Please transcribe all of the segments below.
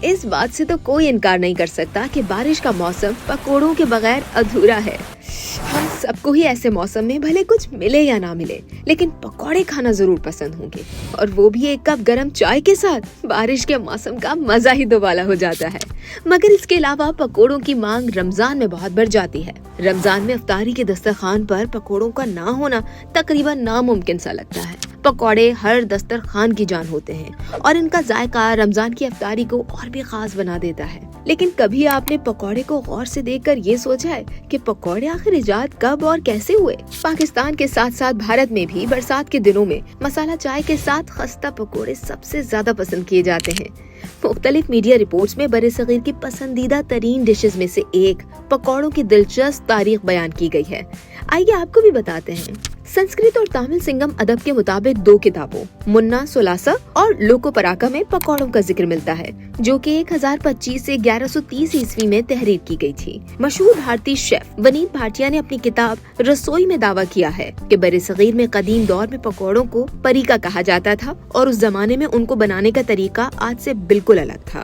इस बात से तो कोई इनकार नहीं कर सकता कि बारिश का मौसम पकोड़ों के बगैर अधूरा है। हम सबको ही ऐसे मौसम में भले कुछ मिले या ना मिले, लेकिन पकोड़े खाना जरूर पसंद होंगे, और वो भी एक कप गरम चाय के साथ। बारिश के मौसम का मजा ही दोबारा हो जाता है। मगर इसके अलावा पकोड़ों की मांग रमजान में बहुत बढ़ जाती है। रमजान में इफ्तारी के दस्तरखान पर पकोड़ों का ना होना तकरीबन नामुमकिन सा लगता है। पकोड़े हर दस्तरखान की जान होते हैं और इनका जायका रमजान की इफ्तारी को और भी खास बना देता है। लेकिन कभी आपने पकोड़े को गौर से देखकर ये सोचा है कि पकोड़े आखिर इजाद कब और कैसे हुए? पाकिस्तान के साथ साथ भारत में भी बरसात के दिनों में मसाला चाय के साथ खस्ता पकोड़े सबसे ज्यादा पसंद किए जाते हैं। मुख्तलिफ मीडिया रिपोर्ट्स में बरे-सगीर की पसंदीदा तरीन डिशेस में से एक पकोड़ों की दिलचस्प तारीख बयान की गई है। आइए आपको भी बताते हैं। संस्कृत और तमिल सिंगम अदब के मुताबिक 2 किताबों मुन्ना सोलासा और लोको पराका में पकोड़ों का जिक्र मिलता है, जो कि 1025 से 1130 ईस्वी में तहरीर की गई थी। मशहूर भारतीय शेफ वनीत भाटिया ने अपनी किताब रसोई में दावा किया है कि बरे-सगीर में कदीम दौर में पकोड़ों को परीका कहा जाता था और उस जमाने में उनको बनाने का तरीका आज से बिल्कुल अलग था।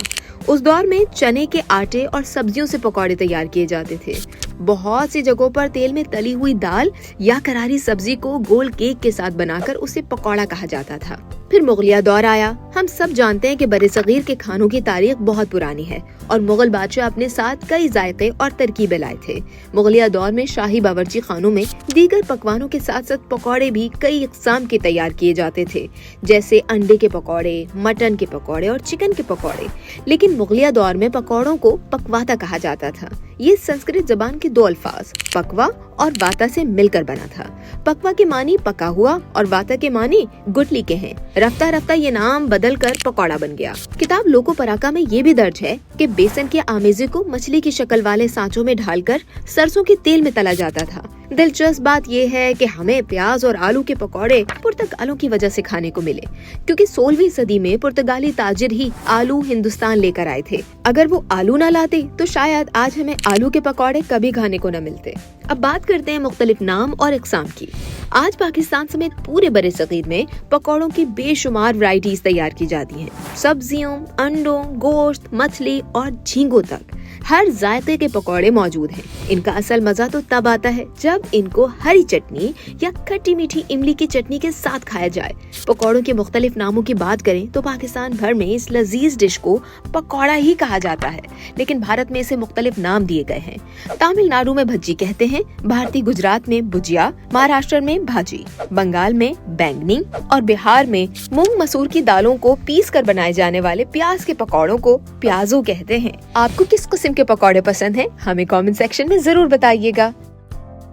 उस दौर में चने के आटे और सब्जियों से पकौड़े तैयार किए जाते थे। बहुत सी जगहों पर तेल में तली हुई दाल या करारी सब्जी को गोल केक के साथ बनाकर उसे पकौड़ा कहा जाता था। फिर मुगलिया दौर आया। हम सब जानते हैं कि बरे-सगीर के खानों की तारीख बहुत पुरानी है और मुगल बादशाह अपने साथ कई जायके और तरकीबें लाए थे। मुगलिया दौर में शाही बावर्ची खानों में दीगर पकवानों के साथ साथ पकौड़े भी कई इक़साम के तैयार किए जाते थे, जैसे अंडे के पकौड़े, मटन के पकौड़े और चिकन के पकौड़े। लेकिन मुगलिया दौर में पकौड़ों को पकवाता कहा जाता था। ये संस्कृत जबान के 2 अल्फाज पकवा और वाता से मिलकर बना था। पकवा के मानी पका हुआ और वाता के मानी गुटली के हैं। रफ्ता रफ्ता ये नाम बदलकर पकौड़ा बन गया। किताब लोको पराका में ये भी दर्ज है कि बेसन के आमेजे को मछली की शक्ल वाले सांचों में ढालकर सरसों के तेल में तला जाता था। दिलचस्प बात यह है कि हमें प्याज और आलू के पकौड़े पुर्तगालों की वजह से खाने को मिले, क्योंकि 16वीं सदी में पुर्तगाली ताजिर ही आलू हिंदुस्तान लेकर आए थे। अगर वो आलू न लाते तो शायद आज हमें आलू के पकौड़े कभी खाने को न मिलते। अब बात करते हैं मुख्तलिफ नाम और इक़साम की। आज पाकिस्तान समेत पूरे बरे-सगीर में पकौड़ों की बेशुमार वैरायटीज तैयार की जाती हैं। सब्जियों, अंडों, गोश्त, मछली और झींगों तक हर जायके के पकौड़े मौजूद हैं। इनका असल मजा तो तब आता है जब इनको हरी चटनी या खट्टी मीठी इमली की चटनी के साथ खाया जाए। पकौड़ों के मुख्तलिफ नामों की बात करें तो पाकिस्तान भर में इस लजीज डिश को पकौड़ा ही कहा जाता है, लेकिन भारत में इसे मुख्तलिफ नाम दिए गए हैं। तमिलनाडु में भज्जी कहते हैं, भारतीय गुजरात में भुजिया, महाराष्ट्र में भाजी, बंगाल में बैंगनी और बिहार में मूंग मसूर की दालों को पीस कर बनाए जाने वाले प्याज के पकौड़ों को प्याजो कहते हैं। आपको किस किस्म के पकौड़े पसंद हैं? हमें कमेंट सेक्शन में जरूर बताइएगा।